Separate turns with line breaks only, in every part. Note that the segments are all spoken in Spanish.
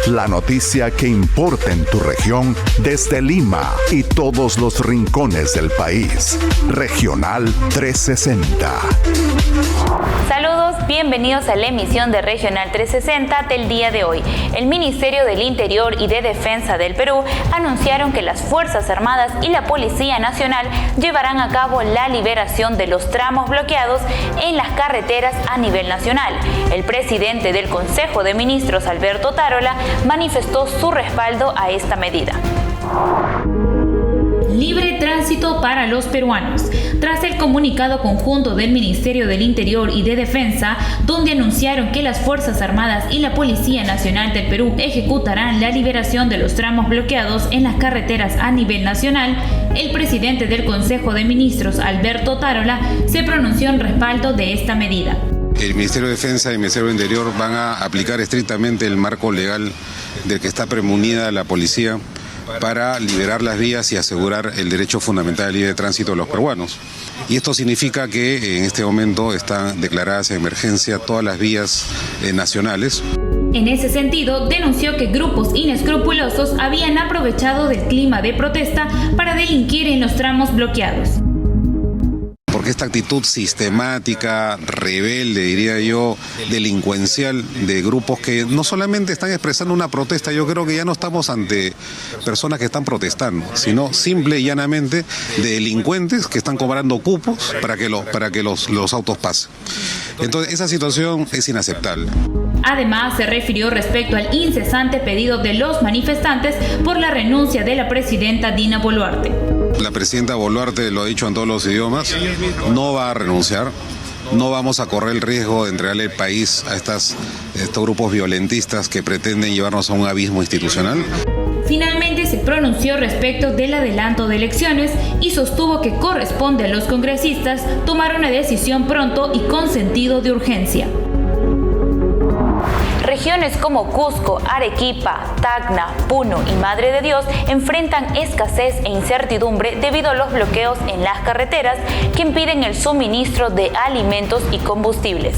La noticia que importa en tu región desde Lima y todos los rincones del país. Regional 360.
Saludos, bienvenidos a la emisión de Regional 360 del día de hoy. El Ministerio del Interior y de Defensa del Perú anunciaron que las Fuerzas Armadas y la Policía Nacional llevarán a cabo la liberación de los tramos bloqueados en las carreteras a nivel nacional. El presidente del Consejo de Ministros, Alberto Tarola, manifestó su respaldo a esta medida.
Libre tránsito para los peruanos. Tras el comunicado conjunto del Ministerio del Interior y de Defensa, donde anunciaron que las Fuerzas Armadas y la Policía Nacional del Perú ejecutarán la liberación de los tramos bloqueados en las carreteras a nivel nacional, el presidente del Consejo de Ministros, Alberto Tarola, se pronunció en respaldo de esta medida.
El Ministerio de Defensa y el Ministerio del Interior van a aplicar estrictamente el marco legal del que está premunida la policía para liberar las vías y asegurar el derecho fundamental al libre tránsito de los peruanos. Y esto significa que en este momento están declaradas en emergencia todas las vías nacionales.
En ese sentido, denunció que grupos inescrupulosos habían aprovechado del clima de protesta para delinquir en los tramos bloqueados.
Porque esta actitud sistemática, rebelde, diría yo, delincuencial de grupos que no solamente están expresando una protesta, yo creo que ya no estamos ante personas que están protestando, sino simple y llanamente de delincuentes que están cobrando cupos para que los autos pasen. Entonces, esa situación es inaceptable.
Además, se refirió respecto al incesante pedido de los manifestantes por la renuncia de la presidenta Dina Boluarte.
La presidenta Boluarte lo ha dicho en todos los idiomas, no va a renunciar, no vamos a correr el riesgo de entregarle el país a estos grupos violentistas que pretenden llevarnos a un abismo institucional.
Finalmente se pronunció respecto del adelanto de elecciones y sostuvo que corresponde a los congresistas tomar una decisión pronto y con sentido de urgencia.
Regiones como Cusco, Arequipa, Tacna, Puno y Madre de Dios enfrentan escasez e incertidumbre debido a los bloqueos en las carreteras que impiden el suministro de alimentos y combustibles.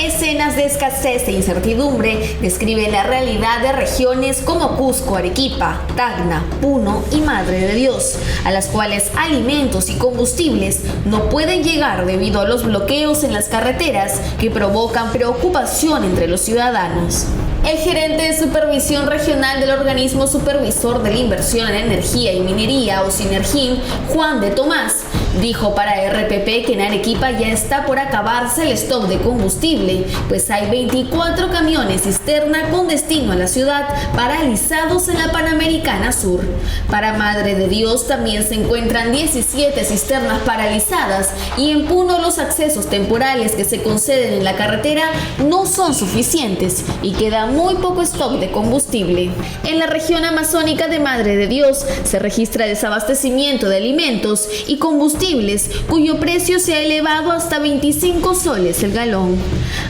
Escenas de escasez e incertidumbre describen la realidad de regiones como Cusco, Arequipa, Tacna, Puno y Madre de Dios, a las cuales alimentos y combustibles no pueden llegar debido a los bloqueos en las carreteras que provocan preocupación entre los ciudadanos. El gerente de supervisión regional del organismo supervisor de la inversión en energía y minería, o Sinergin, Juan de Tomás, dijo para RPP que en Arequipa ya está por acabarse el stock de combustible, pues hay 24 camiones cisterna con destino a la ciudad paralizados en la Panamericana Sur. Para Madre de Dios también se encuentran 17 cisternas paralizadas y en Puno los accesos temporales que se conceden en la carretera no son suficientes y queda muy poco stock de combustible. En la región amazónica de Madre de Dios se registra desabastecimiento de alimentos y combustibles cuyo precio se ha elevado hasta 25 soles el galón.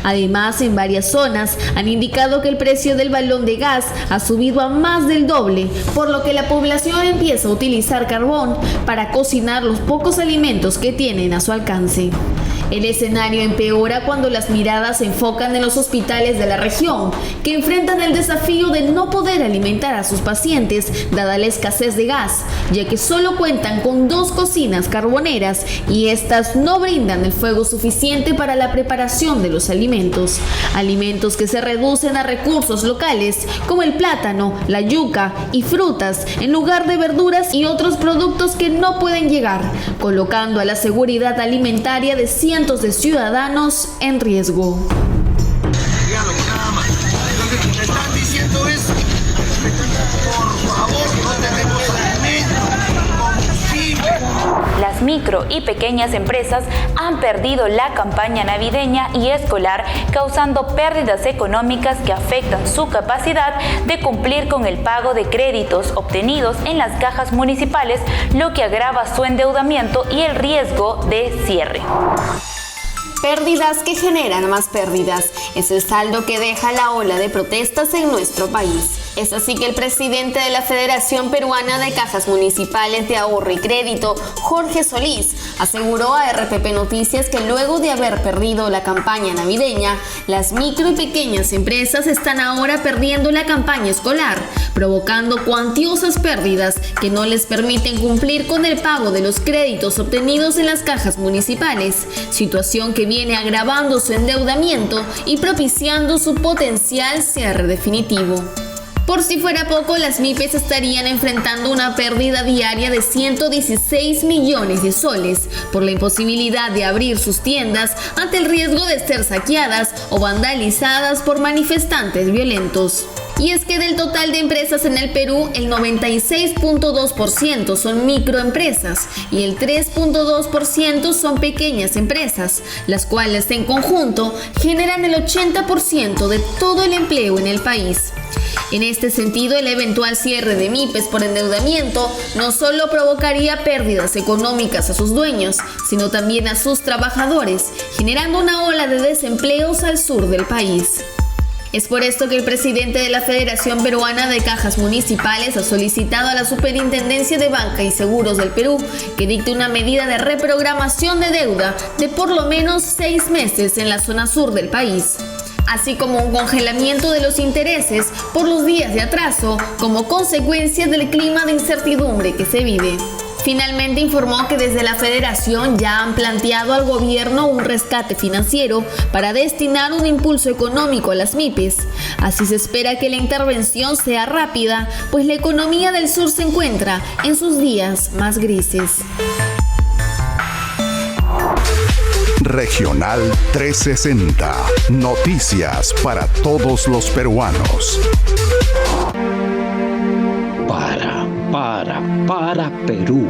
Además, en varias zonas han indicado que el precio del balón de gas ha subido a más del doble, por lo que la población empieza a utilizar carbón para cocinar los pocos alimentos que tienen a su alcance. El escenario empeora cuando las miradas se enfocan en los hospitales de la región, que enfrentan el desafío de no poder alimentar a sus pacientes dada la escasez de gas, ya que solo cuentan con 2 cocinas carboneras y estas no brindan el fuego suficiente para la preparación de los alimentos. Alimentos que se reducen a recursos locales como el plátano, la yuca y frutas, en lugar de verduras y otros productos que no pueden llegar, colocando a la seguridad alimentaria de cientos de ciudadanos en riesgo.
Nada más. Lo que están diciendo es, por favor, no tenemos alimentos, combustible.
Las micro y pequeñas empresas han perdido la campaña navideña y escolar, causando pérdidas económicas que afectan su capacidad de cumplir con el pago de créditos obtenidos en las cajas municipales, lo que agrava su endeudamiento y el riesgo de cierre.
Pérdidas que generan más pérdidas es el saldo que deja la ola de protestas en nuestro país. Es así que el presidente de la Federación Peruana de Cajas Municipales de Ahorro y Crédito, Jorge Solís, aseguró a RPP Noticias que luego de haber perdido la campaña navideña, las micro y pequeñas empresas están ahora perdiendo la campaña escolar, provocando cuantiosas pérdidas que no les permiten cumplir con el pago de los créditos obtenidos en las cajas municipales, situación que viene agravando su endeudamiento y propiciando su potencial cierre definitivo. Por si fuera poco, las MIPES estarían enfrentando una pérdida diaria de 116 millones de soles por la imposibilidad de abrir sus tiendas ante el riesgo de ser saqueadas o vandalizadas por manifestantes violentos. Y es que del total de empresas en el Perú, el 96.2% son microempresas y el 3.2% son pequeñas empresas, las cuales en conjunto generan el 80% de todo el empleo en el país. En este sentido, el eventual cierre de MIPES por endeudamiento no solo provocaría pérdidas económicas a sus dueños, sino también a sus trabajadores, generando una ola de desempleos al sur del país. Es por esto que el presidente de la Federación Peruana de Cajas Municipales ha solicitado a la Superintendencia de Banca y Seguros del Perú que dicte una medida de reprogramación de deuda de por lo menos 6 meses en la zona sur del país, así como un congelamiento de los intereses por los días de atraso como consecuencia del clima de incertidumbre que se vive. Finalmente informó que desde la Federación ya han planteado al gobierno un rescate financiero para destinar un impulso económico a las MIPES. Así se espera que la intervención sea rápida, pues la economía del sur se encuentra en sus días más grises.
Regional 360. Noticias para todos los peruanos.
Para Perú.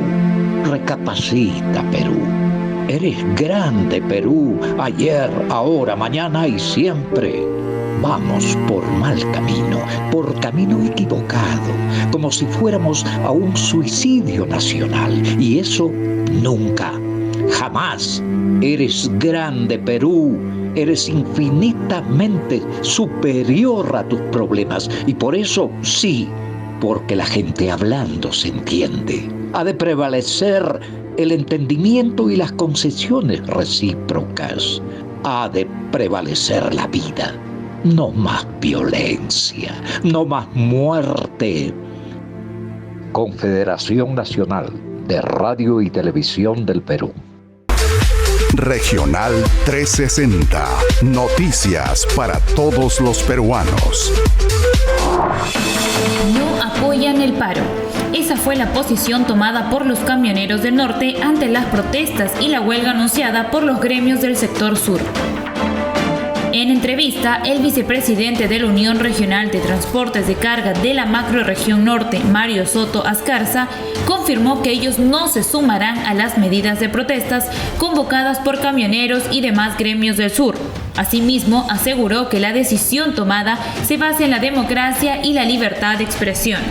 Recapacita, Perú. Eres grande, Perú. Ayer, ahora, mañana y siempre. Vamos por mal camino, por camino equivocado, como si fuéramos a un suicidio nacional. Y eso nunca, jamás. Eres grande, Perú. Eres infinitamente superior a tus problemas. Y por eso, sí, porque la gente hablando se entiende. Ha de prevalecer el entendimiento y las concesiones recíprocas. Ha de prevalecer la vida. No más violencia, no más muerte. Confederación Nacional de Radio y Televisión del Perú.
Regional 360. Noticias para todos los peruanos.
No apoyan el paro. Esa fue la posición tomada por los camioneros del norte ante las protestas y la huelga anunciada por los gremios del sector sur. En entrevista, el vicepresidente de la Unión Regional de Transportes de Carga de la Macrorregión Norte, Mario Soto Ascarza, confirmó que ellos no se sumarán a las medidas de protestas convocadas por camioneros y demás gremios del sur. Asimismo, aseguró que la decisión tomada se basa en la democracia y la libertad de expresión.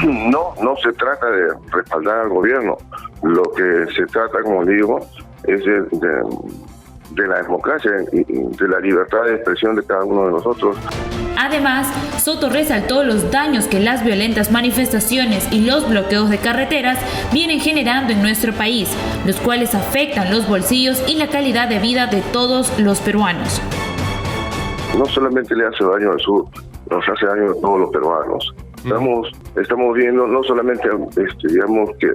No se trata de respaldar al gobierno. Lo que se trata, como digo, es de la democracia y de la libertad de expresión de cada uno de nosotros.
Además, Soto resaltó los daños que las violentas manifestaciones y los bloqueos de carreteras vienen generando en nuestro país, los cuales afectan los bolsillos y la calidad de vida de todos los peruanos.
No solamente le hace daño al sur, nos hace daño a todos los peruanos. Estamos viendo no solamente, digamos, que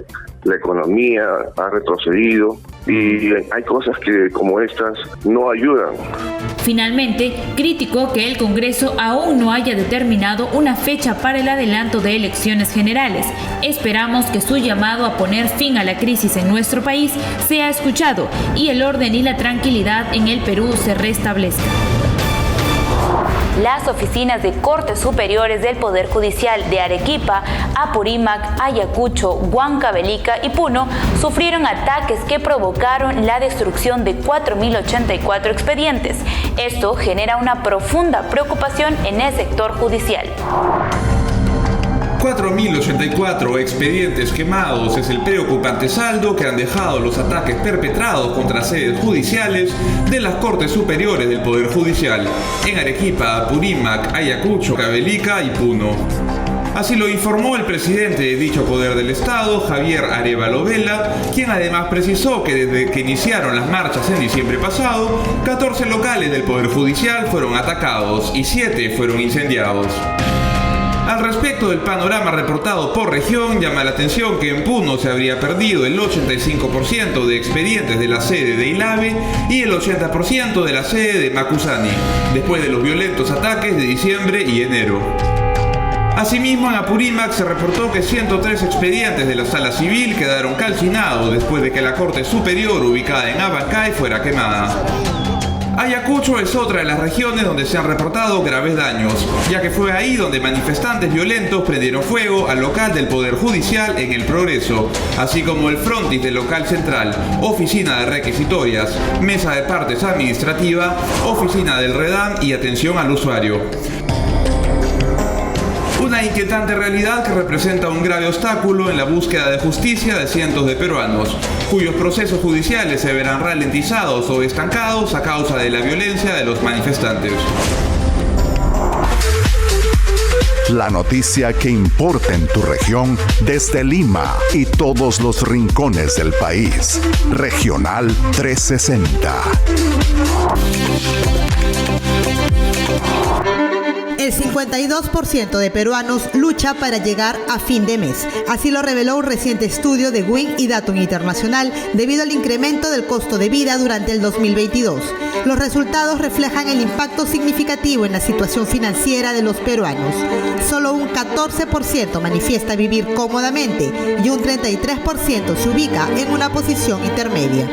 la economía ha retrocedido y hay cosas que como estas no ayudan.
Finalmente, criticó que el Congreso aún no haya determinado una fecha para el adelanto de elecciones generales. Esperamos que su llamado a poner fin a la crisis en nuestro país sea escuchado y el orden y la tranquilidad en el Perú se restablezca.
Las oficinas de Cortes Superiores del Poder Judicial de Arequipa, Apurímac, Ayacucho, Huancavelica y Puno sufrieron ataques que provocaron la destrucción de 4.084 expedientes. Esto genera una profunda preocupación en el sector judicial.
4.084 expedientes quemados es el preocupante saldo que han dejado los ataques perpetrados contra sedes judiciales de las Cortes Superiores del Poder Judicial en Arequipa, Apurímac, Ayacucho, Cabelica y Puno. Así lo informó el presidente de dicho Poder del Estado, Javier Arévalo Vela, quien además precisó que desde que iniciaron las marchas en diciembre pasado, 14 locales del Poder Judicial fueron atacados y 7 fueron incendiados. Al respecto del panorama reportado por región, llama la atención que en Puno se habría perdido el 85% de expedientes de la sede de Ilave y el 80% de la sede de Macusani, después de los violentos ataques de diciembre y enero. Asimismo, en Apurímac se reportó que 103 expedientes de la Sala Civil quedaron calcinados después de que la Corte Superior ubicada en Abancay fuera quemada. Ayacucho es otra de las regiones donde se han reportado graves daños, ya que fue ahí donde manifestantes violentos prendieron fuego al local del Poder Judicial en El Progreso, así como el frontis del local central, oficina de requisitorias, mesa de partes administrativa, oficina del REDAM y atención al usuario. Una inquietante realidad que representa un grave obstáculo en la búsqueda de justicia de cientos de peruanos, cuyos procesos judiciales se verán ralentizados o estancados a causa de la violencia de los manifestantes.
La noticia que importa en tu región desde Lima y todos los rincones del país. Regional 360.
El 52% de peruanos lucha para llegar a fin de mes. Así lo reveló un reciente estudio de WIN y Datum Internacional debido al incremento del costo de vida durante el 2022. Los resultados reflejan el impacto significativo en la situación financiera de los peruanos. Solo un 14% manifiesta vivir cómodamente y un 33% se ubica en una posición intermedia.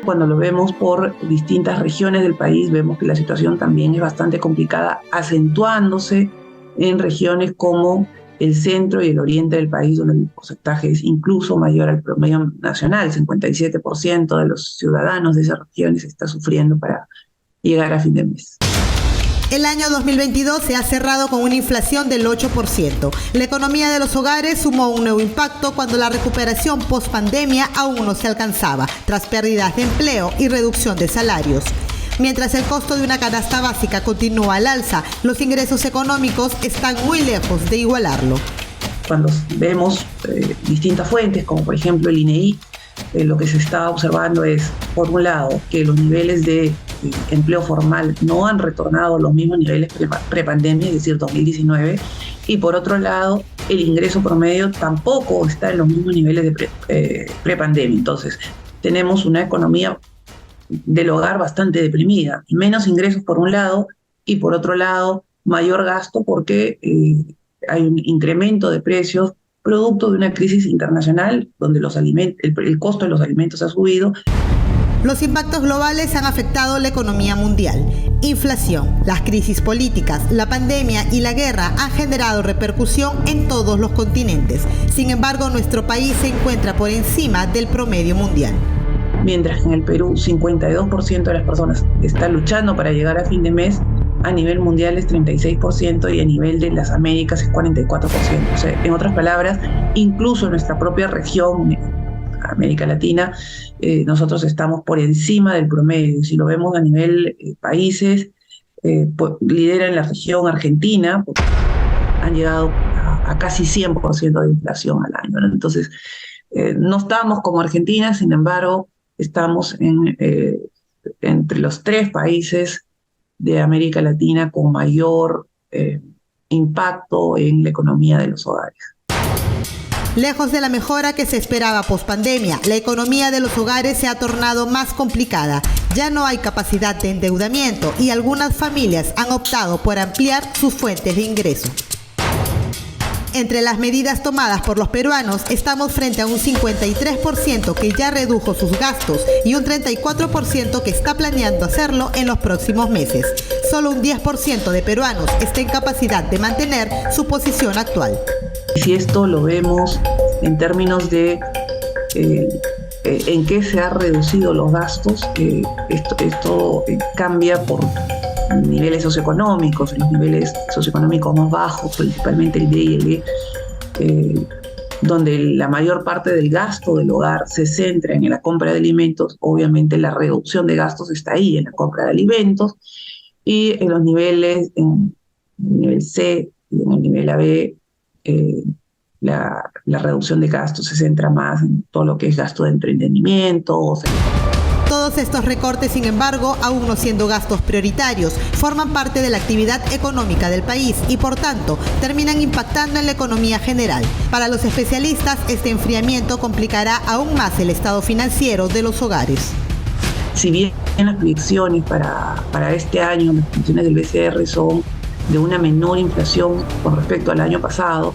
Cuando lo vemos por distintas regiones del país, vemos que la situación también es bastante complicada, acentuándose en regiones como el centro y el oriente del país, donde el porcentaje es incluso mayor al promedio nacional. 57% de los ciudadanos de esas regiones está sufriendo para llegar a fin de mes.
El año 2022 se ha cerrado con una inflación del 8%. La economía de los hogares sumó un nuevo impacto cuando la recuperación post-pandemia aún no se alcanzaba, tras pérdidas de empleo y reducción de salarios. Mientras el costo de una canasta básica continúa al alza, los ingresos económicos están muy lejos de igualarlo.
Cuando vemos distintas fuentes, como por ejemplo el INEI, lo que se está observando es, por un lado, que los niveles de empleo formal no han retornado a los mismos niveles prepandemia, es decir, 2019, y por otro lado, el ingreso promedio tampoco está en los mismos niveles de prepandemia. Entonces, tenemos una economía del hogar bastante deprimida, menos ingresos por un lado, y por otro lado, mayor gasto porque hay un incremento de precios producto de una crisis internacional donde el costo de los alimentos ha subido.
Los impactos globales han afectado la economía mundial. Inflación, las crisis políticas, la pandemia y la guerra han generado repercusión en todos los continentes. Sin embargo, nuestro país se encuentra por encima del promedio mundial.
Mientras que en el Perú 52% de las personas están luchando para llegar a fin de mes, a nivel mundial es 36% y a nivel de las Américas es 44%. O sea, en otras palabras, incluso en nuestra propia región, América Latina, nosotros estamos por encima del promedio. Si lo vemos a nivel países, lidera en la región Argentina, han llegado a casi 100% de inflación al año, ¿no? Entonces, no estamos como Argentina, sin embargo, estamos entre los 3 países de América Latina con mayor impacto en la economía de los hogares.
Lejos de la mejora que se esperaba pospandemia, la economía de los hogares se ha tornado más complicada. Ya no hay capacidad de endeudamiento y algunas familias han optado por ampliar sus fuentes de ingreso. Entre las medidas tomadas por los peruanos, estamos frente a un 53% que ya redujo sus gastos y un 34% que está planeando hacerlo en los próximos meses. Solo un 10% de peruanos está en capacidad de mantener su posición actual.
Si esto lo vemos en términos de en qué se han reducido los gastos, esto cambia por niveles socioeconómicos. En los niveles socioeconómicos más bajos, principalmente el D y el E, donde la mayor parte del gasto del hogar se centra en la compra de alimentos, obviamente la reducción de gastos está ahí, en la compra de alimentos, y en los niveles, en el nivel C y en el nivel AB, la reducción de gastos se centra más en todo lo que es gasto de entretenimiento.
Todos estos recortes, sin embargo, aún no siendo gastos prioritarios, forman parte de la actividad económica del país y, por tanto, terminan impactando en la economía general. Para los especialistas, este enfriamiento complicará aún más el estado financiero de los hogares.
Si bien las proyecciones para este año, las proyecciones del BCR son de una menor inflación con respecto al año pasado,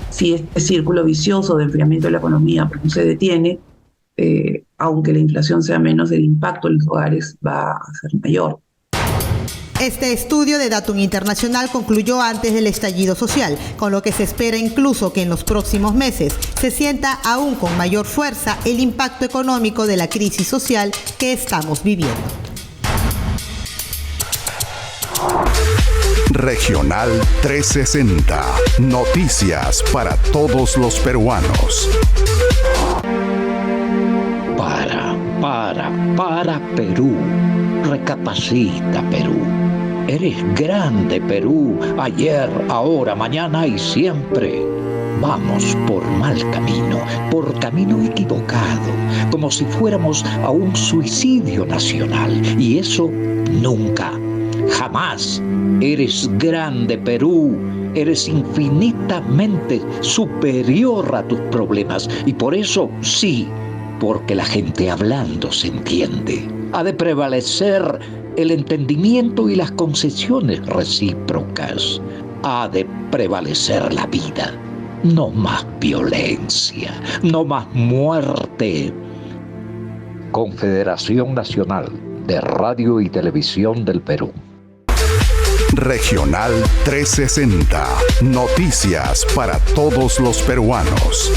si este círculo vicioso de enfriamiento de la economía pues, no se detiene, aunque la inflación sea menos, el impacto en los hogares va a ser mayor.
Este estudio de Datum Internacional concluyó antes del estallido social, con lo que se espera incluso que en los próximos meses se sienta aún con mayor fuerza el impacto económico de la crisis social que estamos viviendo.
Regional 360. Noticias para todos los peruanos.
Para Perú. Recapacita, Perú. Eres grande, Perú. Ayer, ahora, mañana y siempre. Vamos por mal camino, por camino equivocado, como si fuéramos a un suicidio nacional. Y eso nunca, jamás. Eres grande, Perú. Eres infinitamente superior a tus problemas. Y por eso, sí, porque la gente hablando se entiende. Ha de prevalecer el entendimiento y las concesiones recíprocas. Ha de prevalecer la vida. No más violencia, no más muerte. Confederación Nacional de Radio y Televisión del Perú.
Regional 360. Noticias para todos los peruanos.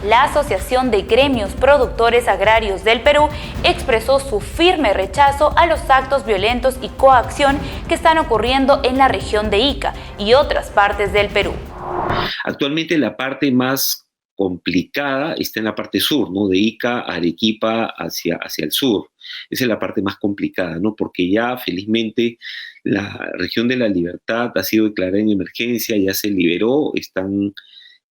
La Asociación de Gremios Productores Agrarios del Perú expresó su firme rechazo a los actos violentos y coacción que están ocurriendo en la región de Ica y otras partes del Perú.
Actualmente la parte más complicada está en la parte sur, ¿no? De Ica, Arequipa hacia el sur. Esa es la parte más complicada, ¿no? Porque ya felizmente la región de La Libertad ha sido declarada en emergencia, ya se liberó, están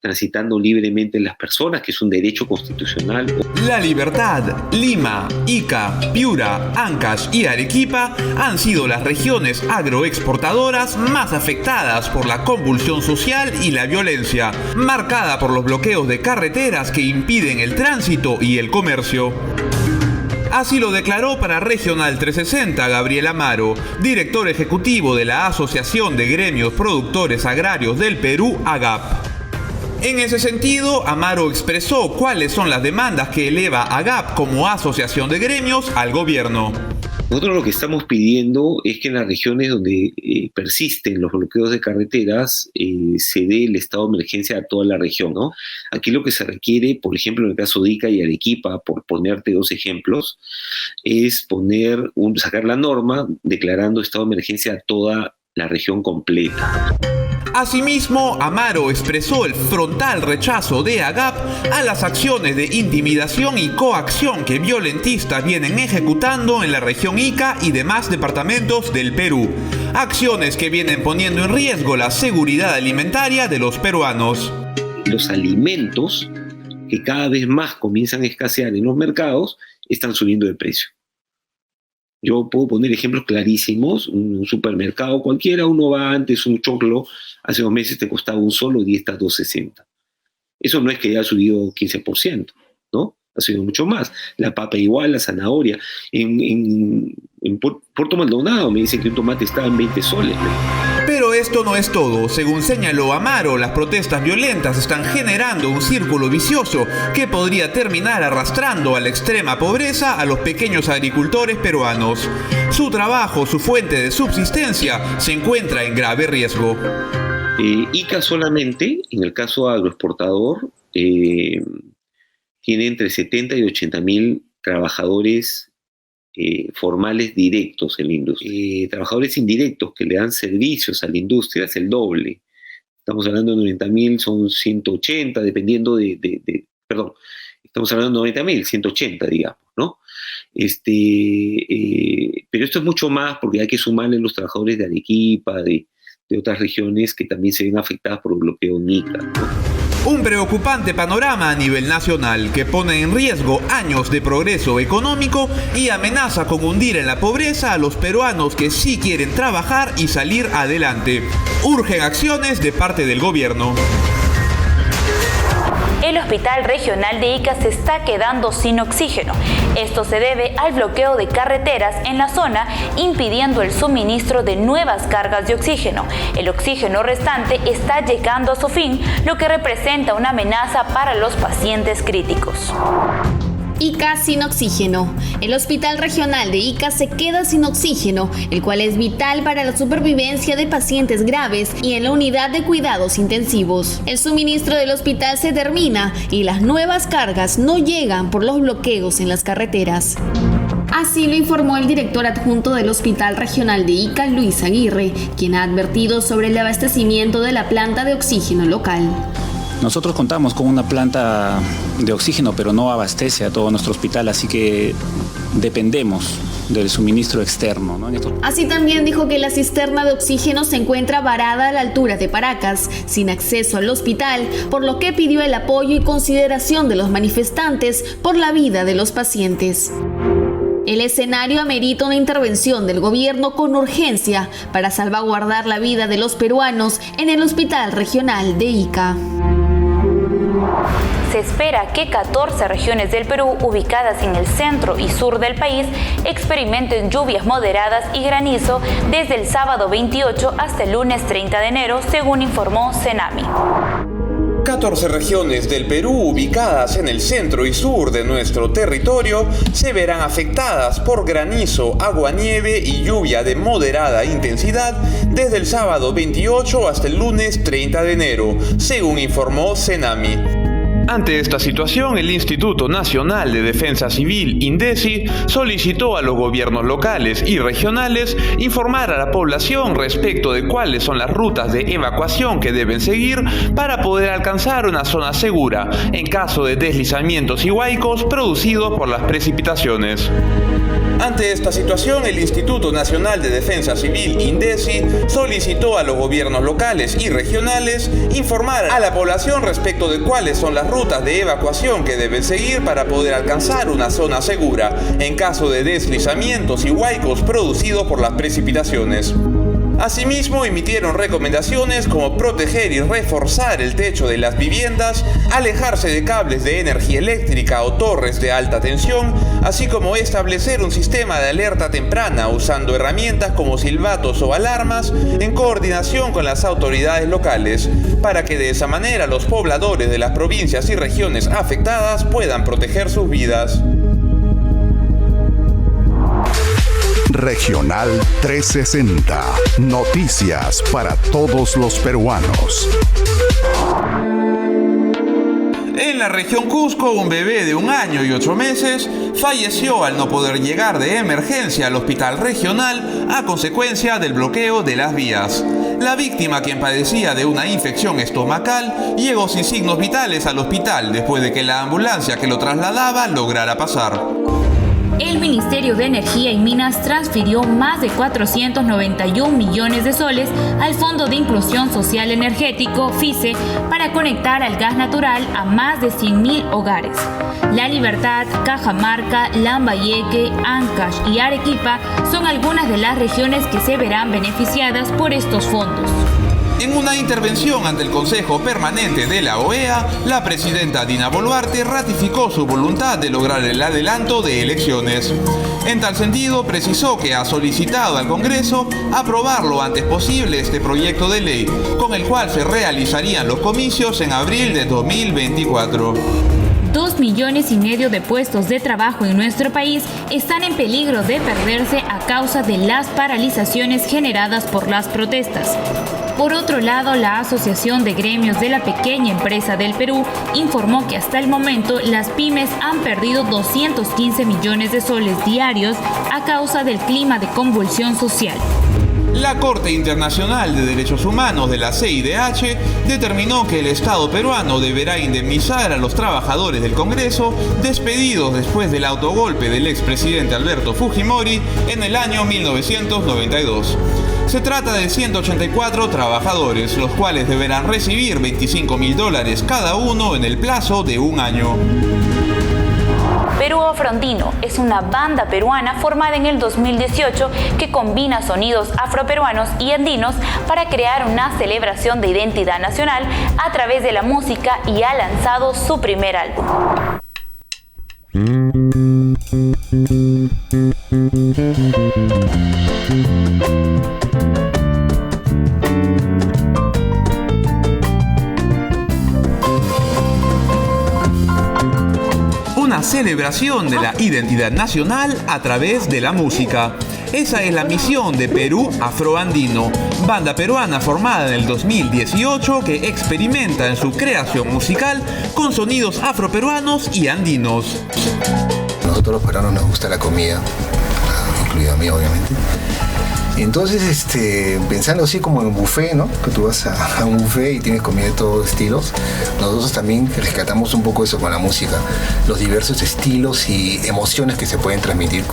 transitando libremente las personas, que es un derecho constitucional.
La Libertad, Lima, Ica, Piura, Ancash y Arequipa han sido las regiones agroexportadoras más afectadas por la convulsión social y la violencia, marcada por los bloqueos de carreteras que impiden el tránsito y el comercio. Así lo declaró para Regional 360 Gabriel Amaro, director ejecutivo de la Asociación de Gremios Productores Agrarios del Perú, AGAP. En ese sentido, Amaro expresó cuáles son las demandas que eleva AGAP como asociación de gremios al gobierno.
Nosotros lo que estamos pidiendo es que en las regiones donde persisten los bloqueos de carreteras se dé el estado de emergencia a toda la región, ¿no? Aquí lo que se requiere, por ejemplo, en el caso de Ica y Arequipa, por ponerte dos ejemplos, es sacar la norma declarando estado de emergencia a toda la región completa.
Asimismo, Amaro expresó el frontal rechazo de AGAP a las acciones de intimidación y coacción que violentistas vienen ejecutando en la región Ica y demás departamentos del Perú. Acciones que vienen poniendo en riesgo la seguridad alimentaria de los peruanos.
Los alimentos que cada vez más comienzan a escasear en los mercados están subiendo de precio. Yo puedo poner ejemplos clarísimos. Un supermercado cualquiera, uno va antes, un choclo, hace 2 meses te costaba un solo, hoy día está 2.60. Eso no es que haya subido 15%, ¿no? Ha subido mucho más. La papa igual, la zanahoria. En Puerto Maldonado me dicen que un tomate estaba en 20 soles.
Pero esto no es todo. Según señaló Amaro, las protestas violentas están generando un círculo vicioso que podría terminar arrastrando a la extrema pobreza a los pequeños agricultores peruanos. Su trabajo, su fuente de subsistencia, se encuentra en grave riesgo.
Ica solamente, en el caso agroexportador, tiene entre 70 y 80 mil trabajadores formales directos en la industria. Trabajadores indirectos que le dan servicios a la industria es el doble. Estamos hablando de 90.000, son 180, dependiendo perdón, estamos hablando de 90.000, 180, digamos, ¿no? Pero esto es mucho más porque hay que sumarle los trabajadores de Arequipa, de otras regiones que también se ven afectadas por el bloqueo NICA, ¿no?
Un preocupante panorama a nivel nacional que pone en riesgo años de progreso económico y amenaza con hundir en la pobreza a los peruanos que sí quieren trabajar y salir adelante. Urgen acciones de parte del gobierno.
El Hospital Regional de Ica se está quedando sin oxígeno. Esto se debe al bloqueo de carreteras en la zona, impidiendo el suministro de nuevas cargas de oxígeno. El oxígeno restante está llegando a su fin, lo que representa una amenaza para los pacientes críticos.
Ica sin oxígeno. El Hospital Regional de Ica se queda sin oxígeno, el cual es vital para la supervivencia de pacientes graves y en la unidad de cuidados intensivos. El suministro del hospital se termina y las nuevas cargas no llegan por los bloqueos en las carreteras. Así lo informó el director adjunto del Hospital Regional de Ica, Luis Aguirre, quien ha advertido sobre el abastecimiento de la planta de oxígeno local.
Nosotros contamos con una planta de oxígeno, pero no abastece a todo nuestro hospital, así que dependemos del suministro externo, ¿no?
Así también dijo que la cisterna de oxígeno se encuentra varada a la altura de Paracas, sin acceso al hospital, por lo que pidió el apoyo y consideración de los manifestantes por la vida de los pacientes. El escenario amerita una intervención del gobierno con urgencia para salvaguardar la vida de los peruanos en el Hospital Regional de Ica.
Se espera que 14 regiones del Perú ubicadas en el centro y sur del país experimenten lluvias moderadas y granizo desde el sábado 28 hasta el lunes 30 de enero, según informó Cenami.
14 regiones del Perú ubicadas en el centro y sur de nuestro territorio se verán afectadas por granizo, aguanieve y lluvia de moderada intensidad desde el sábado 28 hasta el lunes 30 de enero, según informó Cenami. Ante esta situación, el Instituto Nacional de Defensa Civil, INDECI, solicitó a los gobiernos locales y regionales informar a la población respecto de cuáles son las rutas de evacuación que deben seguir para poder alcanzar una zona segura en caso de deslizamientos y huaicos producidos por las precipitaciones. Ante esta situación, el Instituto Nacional de Defensa Civil, INDECI, solicitó a los gobiernos locales y regionales informar a la población respecto de cuáles son las rutas de evacuación que deben seguir para poder alcanzar una zona segura en caso de deslizamientos y huaicos producidos por las precipitaciones. Asimismo, emitieron recomendaciones como proteger y reforzar el techo de las viviendas, alejarse de cables de energía eléctrica o torres de alta tensión, así como establecer un sistema de alerta temprana usando herramientas como silbatos o alarmas en coordinación con las autoridades locales, para que de esa manera los pobladores de las provincias y regiones afectadas puedan proteger sus vidas.
Regional 360. Noticias para todos los peruanos.
En la región Cusco, un bebé de 1 año y 8 meses falleció al no poder llegar de emergencia al hospital regional a consecuencia del bloqueo de las vías. La víctima, quien padecía de una infección estomacal, llegó sin signos vitales al hospital después de que la ambulancia que lo trasladaba lograra pasar.
El Ministerio de Energía y Minas transfirió más de 491 millones de soles al Fondo de Inclusión Social Energético, FICE, para conectar al gas natural a más de 100.000 hogares. La Libertad, Cajamarca, Lambayeque, Ancash y Arequipa son algunas de las regiones que se verán beneficiadas por estos fondos.
En una intervención ante el Consejo Permanente de la OEA, la presidenta Dina Boluarte ratificó su voluntad de lograr el adelanto de elecciones. En tal sentido, precisó que ha solicitado al Congreso aprobar lo antes posible este proyecto de ley, con el cual se realizarían los comicios en abril de 2024.
2,5 millones de puestos de trabajo en nuestro país están en peligro de perderse a causa de las paralizaciones generadas por las protestas. Por otro lado, la Asociación de Gremios de la Pequeña Empresa del Perú informó que hasta el momento las pymes han perdido 215 millones de soles diarios a causa del clima de convulsión social.
La Corte Internacional de Derechos Humanos de la CIDH determinó que el Estado peruano deberá indemnizar a los trabajadores del Congreso despedidos después del autogolpe del expresidente Alberto Fujimori en el año 1992. Se trata de 184 trabajadores, los cuales deberán recibir $25.000 cada uno en el plazo de un año.
Perú Afroandino es una banda peruana formada en el 2018 que combina sonidos afroperuanos y andinos para crear una celebración de identidad nacional a través de la música y ha lanzado su primer álbum.
Una celebración de la identidad nacional a través de la música. Esa es la misión de Perú Afroandino, banda peruana formada en el 2018 que experimenta en su creación musical con sonidos afroperuanos y andinos.
Nosotros los peruanos nos gusta la comida, incluido a mí obviamente. Entonces, pensando así como en un buffet, ¿no? Que tú vas a un buffet y tienes comida de todos estilos. Nosotros también rescatamos un poco eso con la música, los diversos estilos y emociones que se pueden transmitir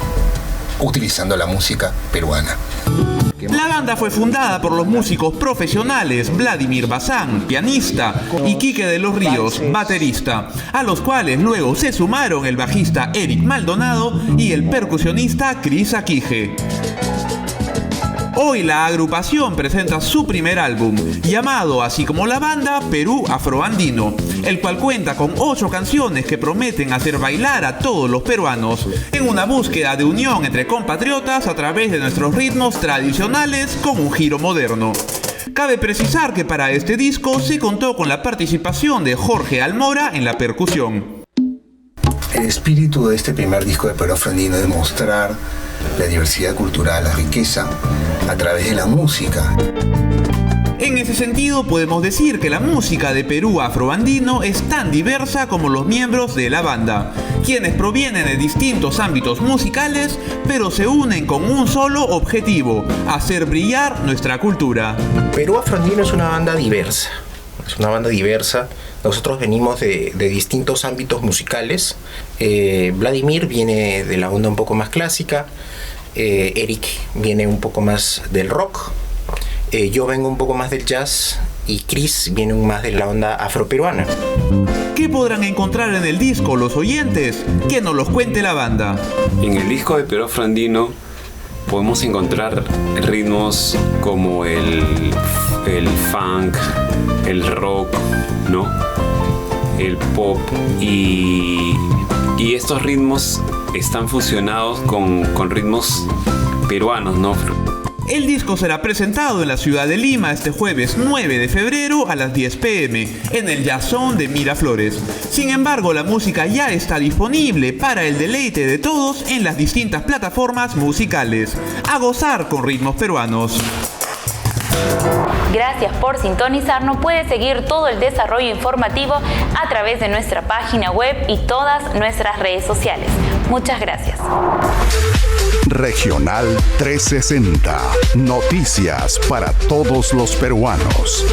utilizando la música peruana.
La banda fue fundada por los músicos profesionales Vladimir Bazán, pianista, y Quique de los Ríos, baterista, a los cuales luego se sumaron el bajista Eric Maldonado y el percusionista Chris Aquije. Hoy la agrupación presenta su primer álbum, llamado así como la banda Perú Afroandino, el cual cuenta con 8 canciones que prometen hacer bailar a todos los peruanos, en una búsqueda de unión entre compatriotas a través de nuestros ritmos tradicionales con un giro moderno. Cabe precisar que para este disco se contó con la participación de Jorge Almora en la percusión.
El espíritu de este primer disco de Perú Afroandino es mostrar la diversidad cultural, la riqueza, a través de la música.
En ese sentido, podemos decir que la música de Perú Afroandino es tan diversa como los miembros de la banda, quienes provienen de distintos ámbitos musicales, pero se unen con un solo objetivo: hacer brillar nuestra cultura.
Perú Afroandino es una banda diversa. Nosotros venimos de distintos ámbitos musicales. Vladimir viene de la onda un poco más clásica. Eric viene un poco más del rock. Yo vengo un poco más del jazz. Y Chris viene más de la onda afroperuana.
¿Qué podrán encontrar en el disco los oyentes? Que nos los cuente la banda.
En el disco de Perú Afroandino podemos encontrar ritmos como el funk, el rock, ¿no? El pop y estos ritmos están fusionados con ritmos peruanos, ¿no?
El disco será presentado en la ciudad de Lima este jueves 9 de febrero a las 10 p.m. en el Jazzón de Miraflores. Sin embargo, la música ya está disponible para el deleite de todos en las distintas plataformas musicales. A gozar con ritmos peruanos.
Gracias por sintonizarnos. Puedes seguir todo el desarrollo informativo a través de nuestra página web y todas nuestras redes sociales. Muchas gracias.
Regional 360. Noticias para todos los peruanos.